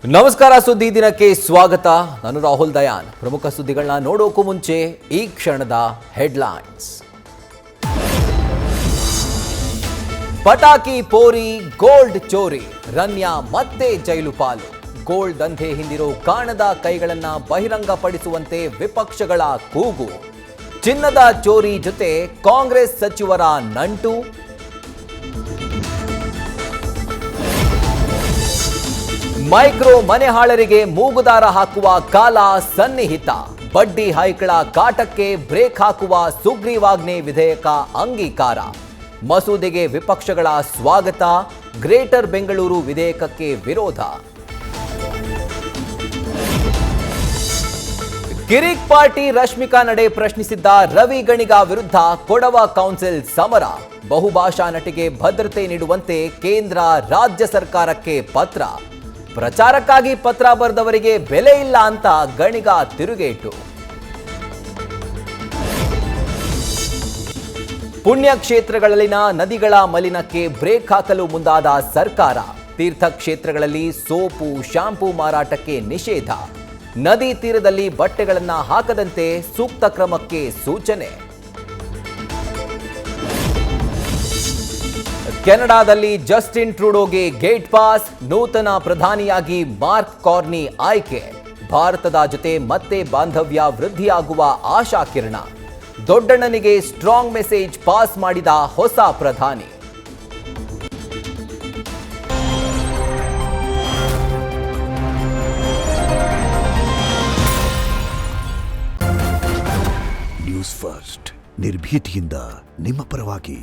ನಮಸ್ಕಾರ, ಸುದ್ದಿ ದಿನಕ್ಕೆ ಸ್ವಾಗತ. ನಾನು ರಾಹುಲ್ ದಯಾನ್. ಪ್ರಮುಖ ಸುದ್ದಿಗಳನ್ನ ನೋಡೋಕ್ಕೂ ಮುಂಚೆ ಈ ಕ್ಷಣದ ಹೆಡ್ಲೈನ್ಸ್. ಪಟಾಕಿ ಪೋರಿ, ಗೋಲ್ಡ್ ಚೋರಿ, ರನ್ಯಾ ಮತ್ತೆ ಜೈಲು ಪಾಲು. ಗೋಲ್ಡ್ ದಂಧೆ ಹಿಂದಿರೋ ಕಾಣದ ಕೈಗಳನ್ನ ಬಹಿರಂಗಪಡಿಸುವಂತೆ ವಿಪಕ್ಷಗಳ ಕೂಗು. ಚಿನ್ನದ ಚೋರಿ ಜೊತೆ ಕಾಂಗ್ರೆಸ್ ಸಚಿವರ ನಂಟು. ಮೈಕ್ರೋ ಮನೆಹಾಳರಿಗೆ ಮೂಗುದಾರ ಹಾಕುವ ಕಾಲ ಸನ್ನಿಹಿತ. ಬಡ್ಡಿ ಹೈಕಳ ಕಾಟಕ್ಕೆ ಬ್ರೇಕ್ ಹಾಕುವ ಸುಗ್ರೀವಾಜ್ಞೆ ವಿಧೇಯಕ ಅಂಗೀಕಾರ. ಮಸೂದೆಗೆ ವಿಪಕ್ಷಗಳ ಸ್ವಾಗತ. ಗ್ರೇಟರ್ ಬೆಂಗಳೂರು ವಿಧೇಯಕಕ್ಕೆ ವಿರೋಧ. ಕಿರಿಕ್ ಪಾರ್ಟಿ ರಶ್ಮಿಕಾ ನಡೆ ಪ್ರಶ್ನಿಸಿದ್ದ ರವಿ ಗಣಿಗ ವಿರುದ್ಧ ಕೊಡವ ಕೌನ್ಸಿಲ್ ಸಮರ. ಬಹುಭಾಷಾ ನಟಿಗೆ ಭದ್ರತೆ ನೀಡುವಂತೆ ಕೇಂದ್ರ ರಾಜ್ಯ ಸರ್ಕಾರಕ್ಕೆ ಪತ್ರ. ಪ್ರಚಾರಕ್ಕಾಗಿ ಪತ್ರ ಬರೆದವರಿಗೆ ಬೆಲೆ ಇಲ್ಲ ಅಂತ ಗಣಿಗ ತಿರುಗೇಟು. ಪುಣ್ಯಕ್ಷೇತ್ರಗಳಲ್ಲಿನ ನದಿಗಳ ಮಲಿನಕ್ಕೆ ಬ್ರೇಕ್ ಹಾಕಲು ಮುಂದಾದ ಸರ್ಕಾರ. ತೀರ್ಥಕ್ಷೇತ್ರಗಳಲ್ಲಿ ಸೋಪು, ಶಾಂಪೂ ಮಾರಾಟಕ್ಕೆ ನಿಷೇಧ. ನದಿ ತೀರದಲ್ಲಿ ಬಟ್ಟೆಗಳನ್ನು ಹಾಕದಂತೆ ಸೂಕ್ತ ಕ್ರಮಕ್ಕೆ ಸೂಚನೆ. ಕೆನಡಾದಲ್ಲಿ ಜಸ್ಟಿನ್ ಟ್ರೂಡೋಗೆ ಗೇಟ್ ಪಾಸ್. ನೂತನ ಪ್ರಧಾನಿಯಾಗಿ ಮಾರ್ಕ್ ಕಾರ್ನಿ ಆಯ್ಕೆ. ಭಾರತದ ಜೊತೆ ಮತ್ತೆ ಬಾಂಧವ್ಯ ವೃದ್ಧಿಯಾಗುವ ಆಶಾಕಿರಣ. ದೊಡ್ಡಣ್ಣನಿಗೆ ಸ್ಟ್ರಾಂಗ್ ಮೆಸೇಜ್ ಪಾಸ್ ಮಾಡಿದ ಹೊಸ ಪ್ರಧಾನಿ. ನ್ಯೂಸ್ ಫಸ್ಟ್, ನಿರ್ಭೀತಿಯಿಂದ ನಿಮ್ಮ ಪರವಾಗಿ.